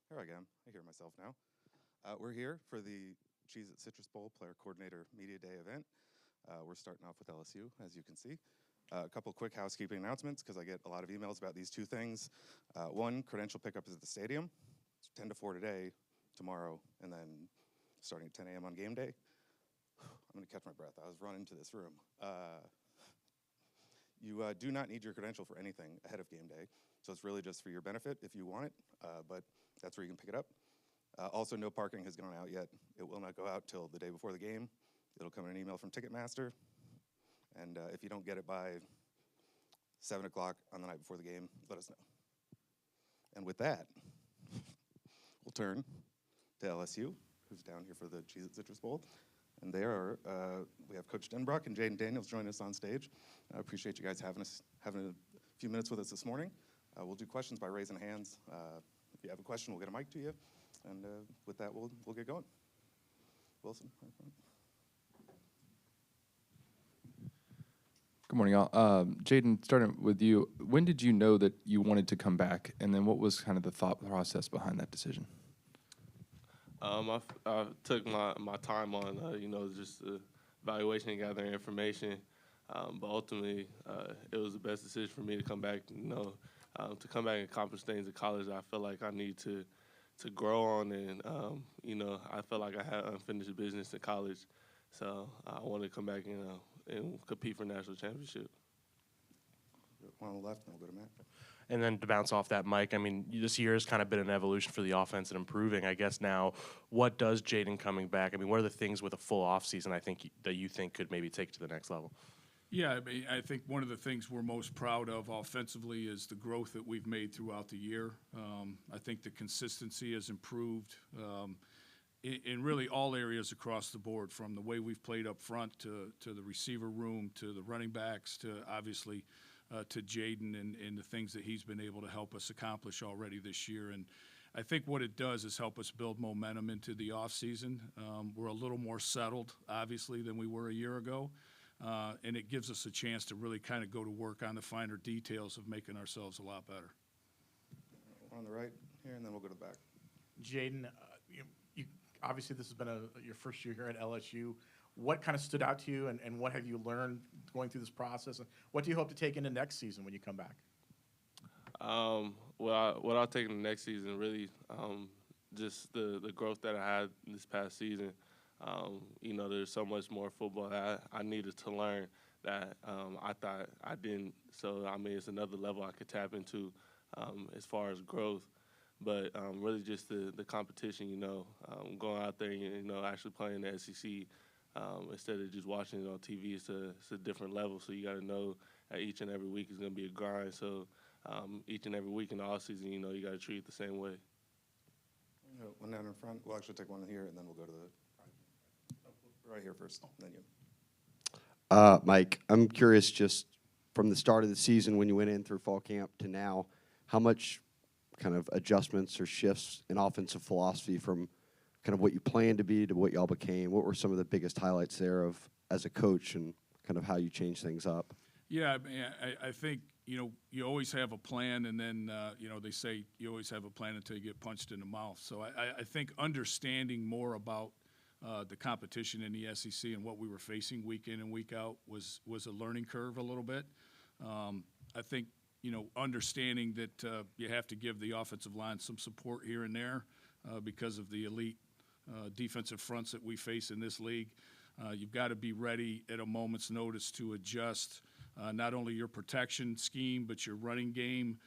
Here I am. I hear myself now. We're here for the Cheez-It Citrus Bowl Player Coordinator Media Day event. We're starting off with LSU, as you can see. A couple quick housekeeping announcements, because I get a lot of emails about these two things. One, credential pickup is at the stadium. It's 10 to 4 today, tomorrow, and then starting at 10 a.m. on game day. I'm going to catch my breath. I was running to this room. You do not need your credential for anything ahead of game day, so it's really just for your benefit if you want it, but that's where you can pick it up. Also, no parking has gone out yet. It will not go out till the day before the game. It'll come in an email from Ticketmaster, and if you don't get it by 7 o'clock on the night before the game, let us know. And with that, we'll turn to LSU, who's down here for the Cheez-It Citrus Bowl. And we have Coach Denbrock and Jayden Daniels joining us on stage. I appreciate you guys having a few minutes with us this morning. We'll do questions by raising hands. If you have a question, we'll get a mic to you. And with that, we'll get going. Wilson, right front. Good morning, all. Jayden, starting with you, when did you know that you wanted to come back? And then what was kind of the thought process behind that decision? I took my time on, just evaluation and gathering information. But ultimately, it was the best decision for me to come back, to come back and accomplish things in college that I feel like I need to grow on. And, I felt like I had unfinished business in college. So I wanted to come back and compete for national championship. One on the left, and we'll go to Matt. And then to bounce off that, Mike, I mean, this year has kind of been an evolution for the offense and improving. I guess now, what does Jayden coming back? I mean, what are the things with a full offseason that you think could maybe take it to the next level? Yeah, I mean, I think one of the things we're most proud of offensively is the growth that we've made throughout the year. I think the consistency has improved in really all areas across the board, from the way we've played up front to the receiver room to the running backs to obviously to Jayden and the things that he's been able to help us accomplish already this year. And I think what it does is help us build momentum into the offseason. We're a little more settled, obviously, than we were a year ago. And it gives us a chance to really kind of go to work on the finer details of making ourselves a lot better. On the right here, and then we'll go to the back. Jayden, obviously this has been your first year here at LSU. What kind of stood out to you, and what have you learned going through this process? And what do you hope to take into next season when you come back? What I'll take in the next season, really, just the growth that I had this past season. There's so much more football that I needed to learn that I thought I didn't. So, I mean, it's another level I could tap into as far as growth. But really just the competition, going out there and, actually playing the SEC instead of just watching it on TV. It's a different level, so you got to know that each and every week is going to be a grind. So each and every week in the offseason, you got to treat it the same way. One down in front. We'll actually take one here, and then we'll go to the right here first, then you. Mike, I'm curious, just from the start of the season when you went in through fall camp to now, how much kind of adjustments or shifts in offensive philosophy from kind of what you planned to be to what y'all became? What were some of the biggest highlights there of as a coach and kind of how you changed things up? Yeah, I think, you always have a plan, and then, they say you always have a plan until you get punched in the mouth. So I think understanding more about the competition in the SEC and what we were facing week in and week out was a learning curve a little bit. I think, understanding that you have to give the offensive line some support here and there because of the elite defensive fronts that we face in this league. You've got to be ready at a moment's notice to adjust not only your protection scheme but your running game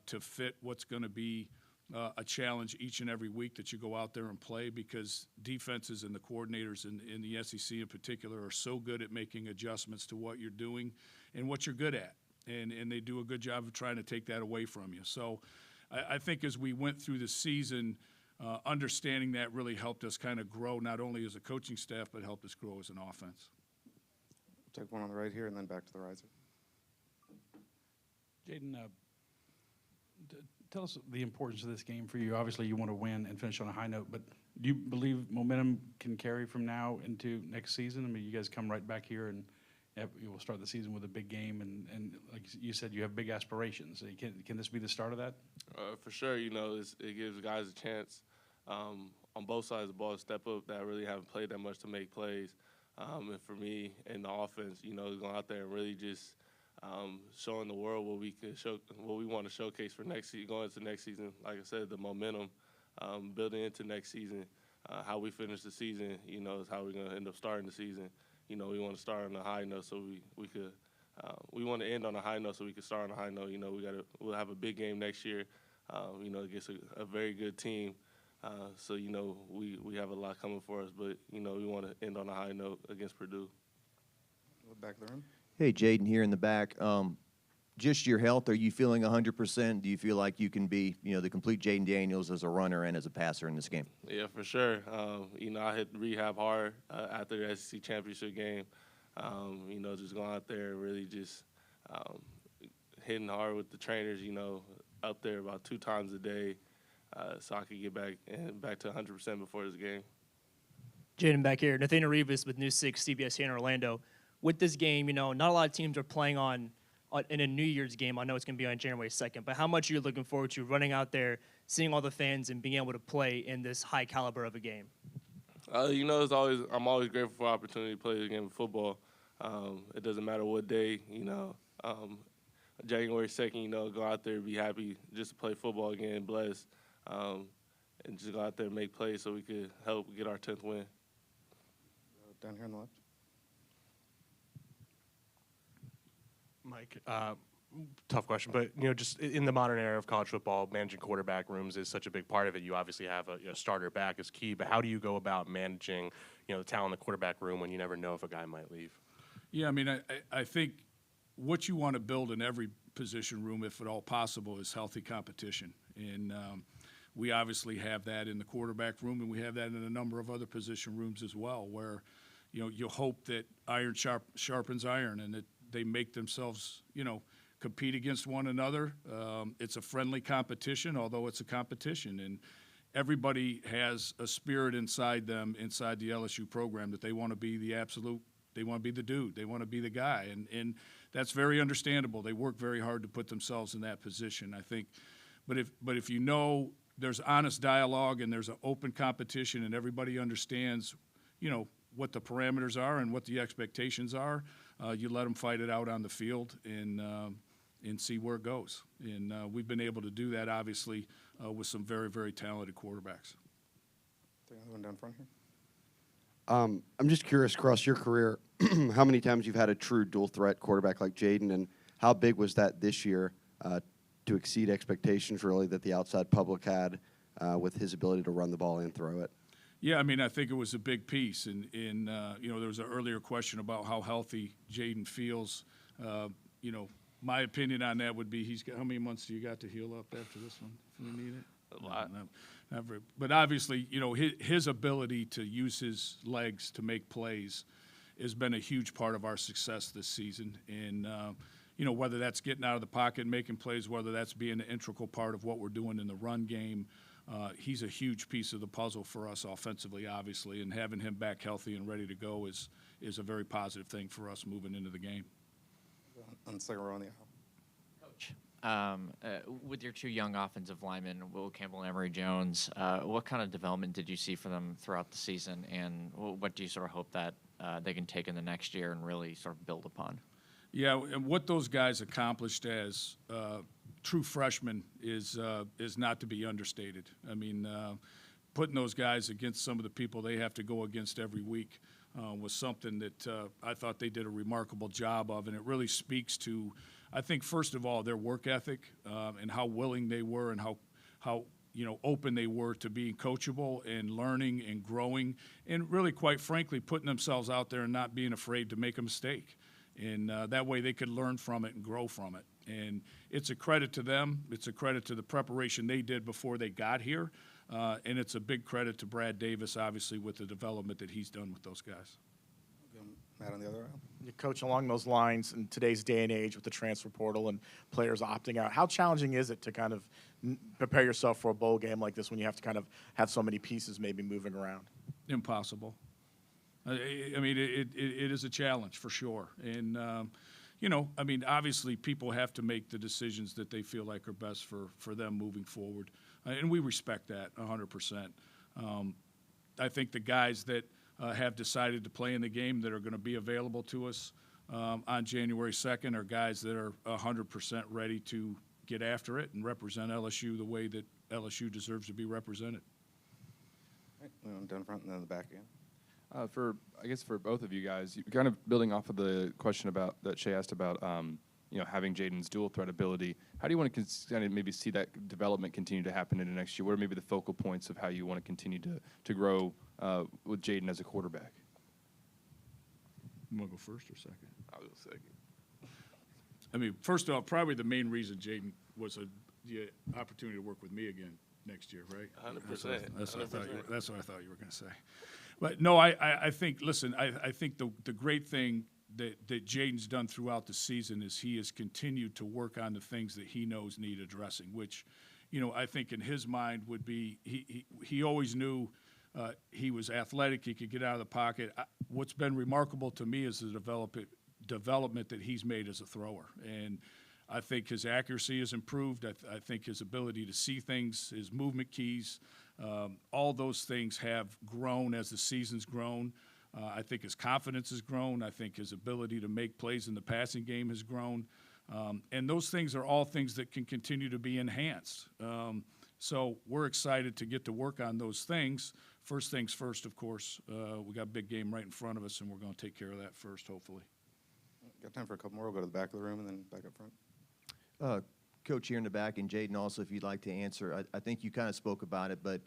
to fit what's going to be a challenge each and every week that you go out there and play, because defenses and the coordinators in the SEC in particular are so good at making adjustments to what you're doing and what you're good at. And they do a good job of trying to take that away from you. So I think as we went through the season, understanding that really helped us kind of grow not only as a coaching staff but helped us grow as an offense. Take one on the right here, and then back to the riser. Jayden, tell us the importance of this game for you. Obviously, you want to win and finish on a high note, but do you believe momentum can carry from now into next season? I mean, you guys come right back here and You will start the season with a big game, and like you said, you have big aspirations. Can this be the start of that? For sure, it gives guys a chance on both sides of the ball to step up that really haven't played that much to make plays. And for me in the offense, going out there and really just showing the world what we can show, what we want to showcase for next season, going into next season. Like I said, the momentum building into next season, how we finish the season, is how we're going to end up starting the season. We want to start on a high note so we could. We want to end on a high note so we can start on a high note. We'll have a big game next year. Against a very good team. So we have a lot coming for us, but we want to end on a high note against Purdue. Back of the room. Hey, Jayden here in the back. Just your health, are you feeling 100%? Do you feel like you can be, the complete Jayden Daniels as a runner and as a passer in this game? Yeah, for sure. I hit rehab hard after the SEC championship game. Just going out there and really just hitting hard with the trainers, up there about 2 times a day so I could get back to 100% before this game. Jayden back here. Nathaniel Rivas with News 6 CBS here in Orlando. With this game, not a lot of teams are playing on in a New Year's game. I know it's going to be on January 2nd, but how much are you looking forward to running out there, seeing all the fans, and being able to play in this high caliber of a game? I'm always grateful for the opportunity to play the game of football. It doesn't matter what day, January 2nd, go out there and be happy just to play football again, blessed, and just go out there and make plays so we could help get our 10th win. Down here on the left. Mike, tough question, but just in the modern era of college football, managing quarterback rooms is such a big part of it. You obviously have a starter back is key, but how do you go about managing, the talent in the quarterback room when you never know if a guy might leave? Yeah, I mean, I think what you want to build in every position room, if at all possible, is healthy competition, and we obviously have that in the quarterback room, and we have that in a number of other position rooms as well, where you hope that iron sharpens iron, and that they make themselves, compete against one another. It's a friendly competition, although it's a competition. And everybody has a spirit inside them, inside the LSU program, that they want to be the absolute, they want to be the dude, they want to be the guy. And that's very understandable. They work very hard to put themselves in that position, I think. But if there's honest dialogue and there's an open competition and everybody understands, what the parameters are and what the expectations are, you let them fight it out on the field and see where it goes. And we've been able to do that, obviously, with some very, very talented quarterbacks. Take another one down front here. I'm just curious, across your career, how many times you've had a true dual threat quarterback like Jayden, and how big was that this year to exceed expectations, really, that the outside public had with his ability to run the ball and throw it? Yeah, I mean, I think it was a big piece. And there was an earlier question about how healthy Jayden feels. My opinion on that would be how many months do you got to heal up after this one if you need it? A lot. Not very, but obviously, his ability to use his legs to make plays has been a huge part of our success this season. And, whether that's getting out of the pocket and making plays, whether that's being an integral part of what we're doing in the run game, he's a huge piece of the puzzle for us offensively, obviously, and having him back healthy and ready to go is a very positive thing for us moving into the game. On the second row on the aisle. Coach, with your 2 young offensive linemen, Will Campbell and Emory Jones, what kind of development did you see for them throughout the season, and what do you sort of hope that they can take in the next year and really sort of build upon? Yeah, and what those guys accomplished as true freshmen is not to be understated. I mean, putting those guys against some of the people they have to go against every week was something that I thought they did a remarkable job of, and it really speaks to, I think, first of all, their work ethic and how willing they were and how open they were to being coachable and learning and growing, and really, quite frankly, putting themselves out there and not being afraid to make a mistake. And that way they could learn from it and grow from it. And it's a credit to them. It's a credit to the preparation they did before they got here. And it's a big credit to Brad Davis, obviously, with the development that he's done with those guys. Matt on the other aisle. Yeah, Coach, along those lines, in today's day and age with the transfer portal and players opting out, how challenging is it to kind of prepare yourself for a bowl game like this when you have to kind of have so many pieces maybe moving around? Impossible. I mean, it is a challenge for sure. And, I mean, obviously people have to make the decisions that they feel like are best for them moving forward. And we respect that 100%. I think the guys that have decided to play in the game that are going to be available to us on January 2nd are guys that are 100% ready to get after it and represent LSU the way that LSU deserves to be represented. All right, down front and then in the back again. I guess for both of you guys, kind of building off of the question about that Shay asked about, having Jayden's dual threat ability. How do you want to kind of maybe see that development continue to happen into next year? What are maybe the focal points of how you want to continue to grow with Jayden as a quarterback? You want to go first or second? I'll go second. I mean, first off, probably the main reason Jayden was the opportunity to work with me again next year, right? 100%. That's what I thought you were going to say. But no, I think, listen, I think the great thing that Jayden's done throughout the season is he has continued to work on the things that he knows need addressing, which, I think in his mind would be he always knew he was athletic, he could get out of the pocket. What's been remarkable to me is the development that he's made as a thrower. And I think his accuracy has improved. I think his ability to see things, his movement keys, all those things have grown as the season's grown. I think his confidence has grown. I think his ability to make plays in the passing game has grown. And those things are all things that can continue to be enhanced. So we're excited to get to work on those things. First things first, of course. We got a big game right in front of us, and we're going to take care of that first, hopefully. Got time for a couple more. We'll go to the back of the room and then back up front. Coach here in the back, and Jayden also, if you'd like to answer. I think you kind of spoke about it, but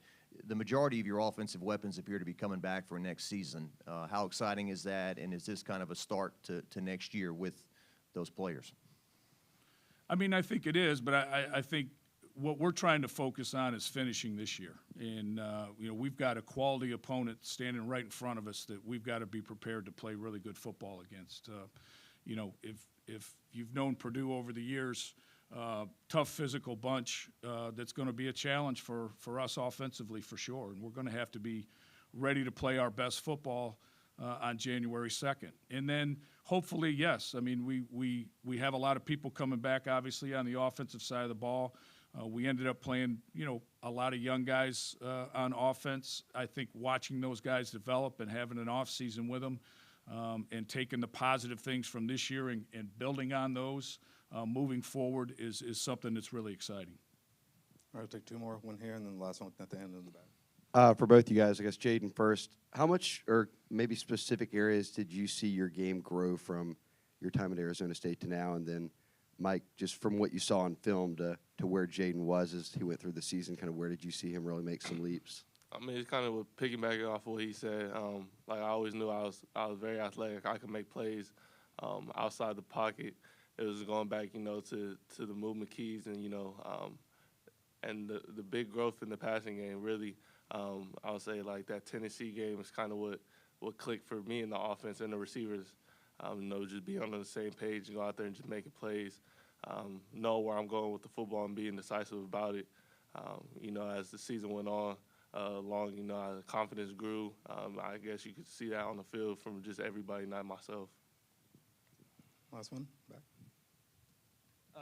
the majority of your offensive weapons appear to be coming back for next season. How exciting is that, and is this kind of a start to next year with those players? I mean, I think it is, but I think what we're trying to focus on is finishing this year. And, we've got a quality opponent standing right in front of us that we've got to be prepared to play really good football against. If you've known Purdue over the years, tough physical bunch that's going to be a challenge for us offensively for sure. And we're going to have to be ready to play our best football on January 2nd. And then hopefully, yes, I mean, we have a lot of people coming back, obviously, on the offensive side of the ball. We ended up playing, a lot of young guys on offense. I think watching those guys develop and having an off season with them and taking the positive things from this year and building on those moving forward is something that's really exciting. All right, I'll take two more, one here, and then the last one at the end in the back. For both you guys, I guess Jayden first. How much, or maybe specific areas, did you see your game grow from your time at Arizona State to now? And then, Mike, just from what you saw on film to where Jayden was as he went through the season, kind of where did you see him really make some leaps? I mean, it's kind of piggybacking off what he said. Like I always knew I was very athletic. I could make plays outside the pocket. It was going back, to the movement keys and and the big growth in the passing game. Really, I would say like that Tennessee game is kind of what clicked for me in the offense and the receivers. Just be on the same page and go out there and just making plays. Know where I'm going with the football and being decisive about it. As the season went on. The confidence grew. I guess you could see that on the field from just everybody, not myself. Last one, back.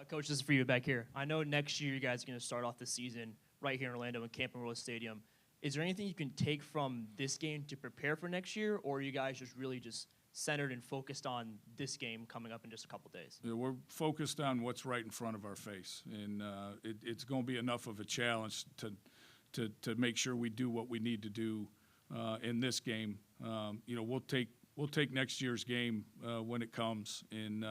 Coach, this is for you back here. I know next year you guys are going to start off the season right here in Orlando in Camping World Stadium. Is there anything you can take from this game to prepare for next year, or are you guys just really just centered and focused on this game coming up in just a couple days? Yeah, we're focused on what's right in front of our face, and it's going to be enough of a challenge to make sure we do what we need to do in this game. We'll take next year's game when it comes, and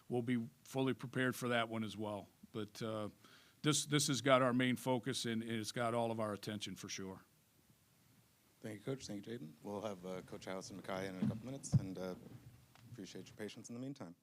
we'll be fully prepared for that one as well. But this has got our main focus, and it's got all of our attention for sure. Thank you, Coach. Thank you, Jayden. We'll have Coach House and Micaiah in a couple minutes, and appreciate your patience in the meantime.